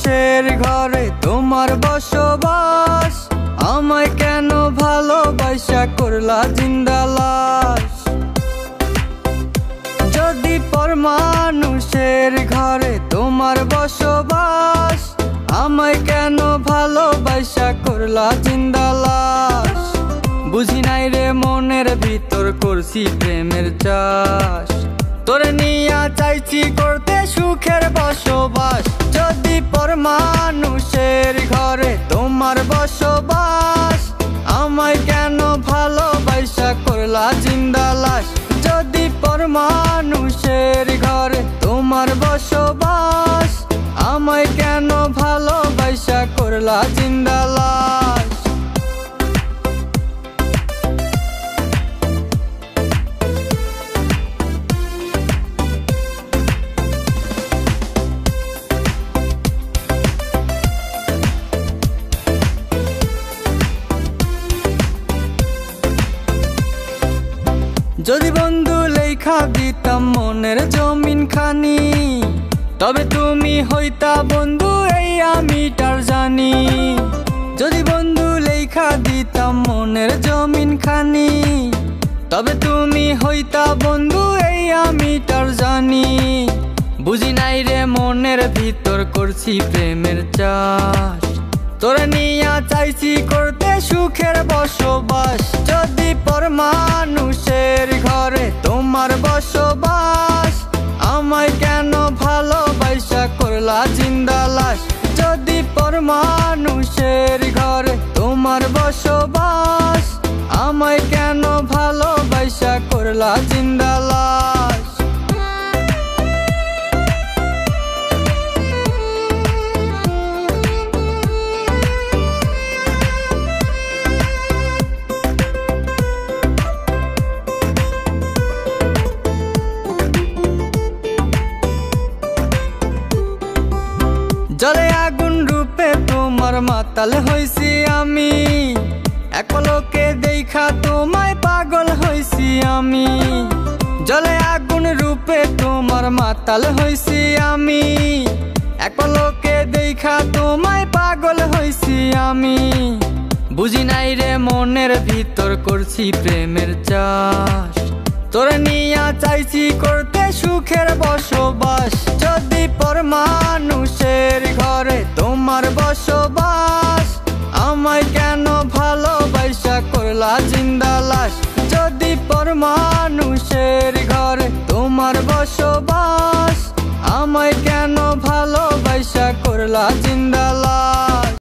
মানুষের ঘরে তোমার বসবাস, আমায় কেন ভালোবাসা করলা জিন্দা লাশ। যদি পর মানুষের ঘরে তোমার বসবাস, আমায় কেন ভালোবাসা করলা জিন্দা লাশ। বুঝি নাই রে মনের ভিতর করছি প্রেমের চাষ, তোরে নিয়া চাইছি করতে সুখের বসবাস। যদি পর মানুষের ঘরে তোমার বসবাস, আমায় কেন ভালোবাসা করলা জিন্দা লাশ। যদি পর মানুষের ঘরে তোমার বসবাস, আমায় কেন ভালোবাসা করলা জিন্দা লাশ। যদি বন্ধু লেখা দিতাম মনের জমিন খানি, তবে তুমি হইতা বন্ধু এই আমি তার জানি। যদি বন্ধু লেখা দিতাম মনের জমিন খানি, তবে তুমি হইতা বন্ধু এই আমি তার জানি। বুঝি নাই রে মনের ভিতর করছি প্রেমের চাষ, তোরে নিয়া চাইছি করতে সুখের বসবাস। যদি পর মানুষের ঘরে তোমার বসবাস, আমায় কেন ভালোবাসা করলা জিন্দা লাশ। যদি পর মানুষের ঘরে তোমার বসবাস, আমায় কেন ভালোবাসা করলা জিন্দা লাশ। জলে আগুন রূপে তোমার মাতাল হইছি আমি, এক পলকে দেখা তোমায় পাগল হইছি আমি। জলে আগুন রূপে তোমার মাতাল হইছি আমি, এক পলকে দেখা তোমায় পাগল হইছি আমি। বুঝি নাই রে মনের ভিতর করছি প্রেমের চাষ, তোরে নিয়া চাইছি করতে সুখের বসবাস। যদি পর মানুষের ঘরে তোমার বসবাস, আমায় কেন ভালোবাসা করলা জিন্দা লাশ। যদি পর মানুষের ঘরে তোমার বসবাস,